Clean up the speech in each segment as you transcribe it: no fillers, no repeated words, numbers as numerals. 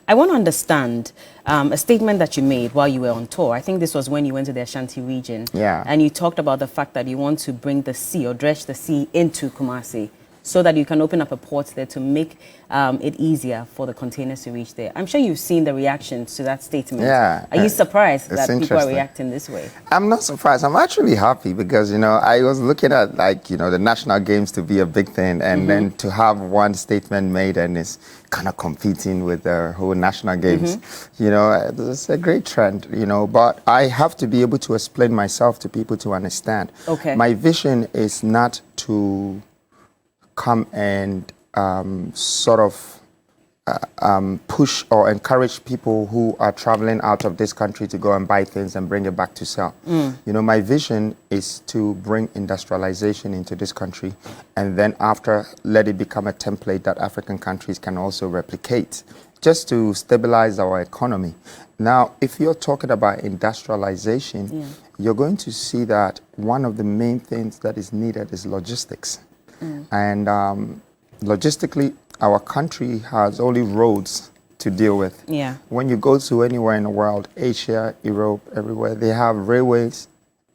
I want to understand a statement that you made while you were on tour. I think this was when you went to the Ashanti region. Yeah. And you talked about the fact that you want to bring the sea or dredge the sea into Kumasi so that you can open up a port there to make it easier for the containers to reach there. I'm sure you've seen the reactions to that statement. Yeah. Are you surprised that people are interesting. reacting this way? I'm not surprised. I'm actually happy because, you know, I was looking at, like, you know, the national games to be a big thing, and then to have one statement made and it's kind of competing with the whole national games, you know, it's a great trend, you know, but I have to be able to explain myself to people to understand. Okay. My vision is not to come and sort of push or encourage people who are traveling out of this country to go and buy things and bring it back to sell. You know, my vision is to bring industrialization into this country, and then after, let it become a template that African countries can also replicate, just to stabilize our economy. Now, if you're talking about industrialization, you're going to see that one of the main things that is needed is logistics. And logistically, our country has only roads to deal with. Yeah. When you go to anywhere in the world, Asia, Europe, everywhere, they have railways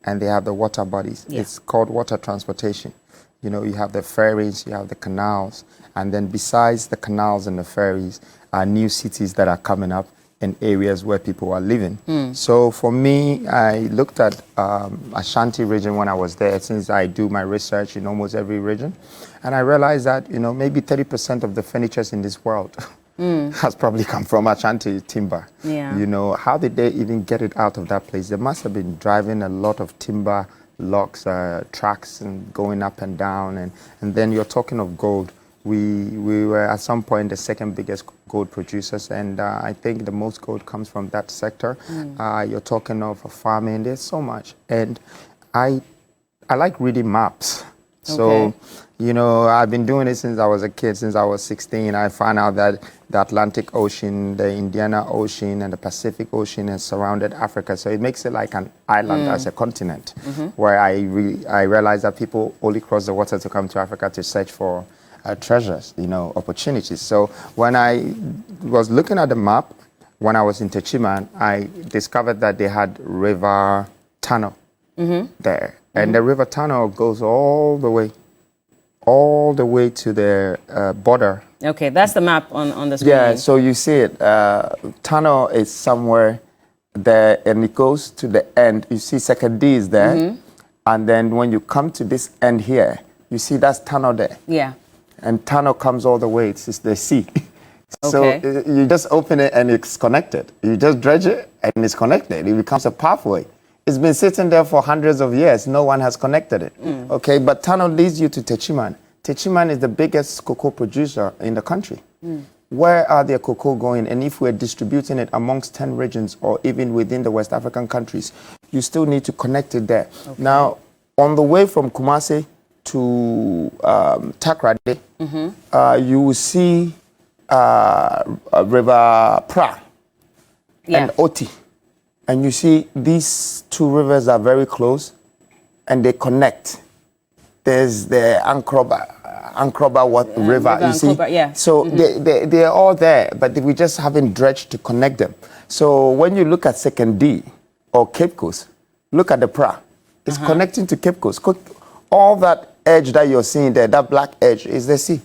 and they have the water bodies. Yeah. It's called water transportation. You know, you have the ferries, you have the canals, and then besides the canals and the ferries are new cities that are coming up in areas where people are living. So for me, I looked at Ashanti region when I was there, since I do my research in almost every region. And I realized that, you know, maybe 30% of the furniture in this world has probably come from Ashanti timber. Yeah. You know, how did they even get it out of that place? They must have been driving a lot of timber logs, tracks, and going up and down. And then you're talking of gold. We were at some point the second biggest gold producers, and I think the most gold comes from that sector. You're talking of farming. There's so much, and I like reading maps. So, you know, I've been doing it since I was a kid. Since I was 16, I found out that the Atlantic Ocean, the Indian Ocean, and the Pacific Ocean has surrounded Africa. So it makes it like an island as a continent, where I realized that people only cross the water to come to Africa to search for treasures, you know, opportunities. So when I was looking at the map, when I was in Techiman, I discovered that they had river tunnel there. And the river tunnel goes all the way to the border. Okay, that's the map on the screen. Yeah, so you see it. Tunnel is somewhere there, and it goes to the end. You see Second D is there. And then when you come to this end here, you see that's tunnel there. Yeah. And tunnel comes all the way, it's the sea. Okay. So you just open it and it's connected. You just dredge it and it's connected. It becomes a pathway. It's been sitting there for hundreds of years. No one has connected it. Okay, but tunnel leads you to Techiman. Techiman is the biggest cocoa producer in the country. Where are their cocoa going? And if we're distributing it amongst 10 regions or even within the West African countries, you still need to connect it there. Now, on the way from Kumasi to Takrade, you will see River Pra and Oti. And you see these two rivers are very close and they connect. There's the Ankroba River, you see? So they are all there, but we just haven't dredged to connect them. So when you look at Second D or Cape Coast, look at the Pra. It's connecting to Cape Coast. All that edge that you're seeing there, that black edge, is the sea.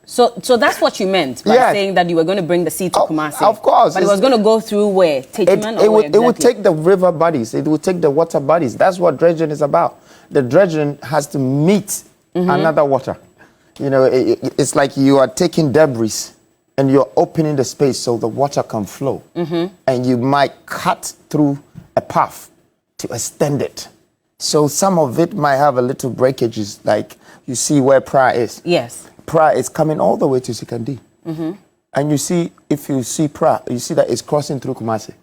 So that's what you meant by saying that you were going to bring the sea to Kumasi. Of course. But it was going to go through where? Techiman or where exactly? It would take the river bodies. It would take the water bodies. That's what dredging is about. The dredging has to meet another water. You know, it's like you are taking debris and you're opening the space so the water can flow. And you might cut through a path to extend it. So some of it might have a little breakages, like you see where Pra is. Yes. Pra is coming all the way to Sikandi. And you see, if you see Pra, you see that it's crossing through Kumasi.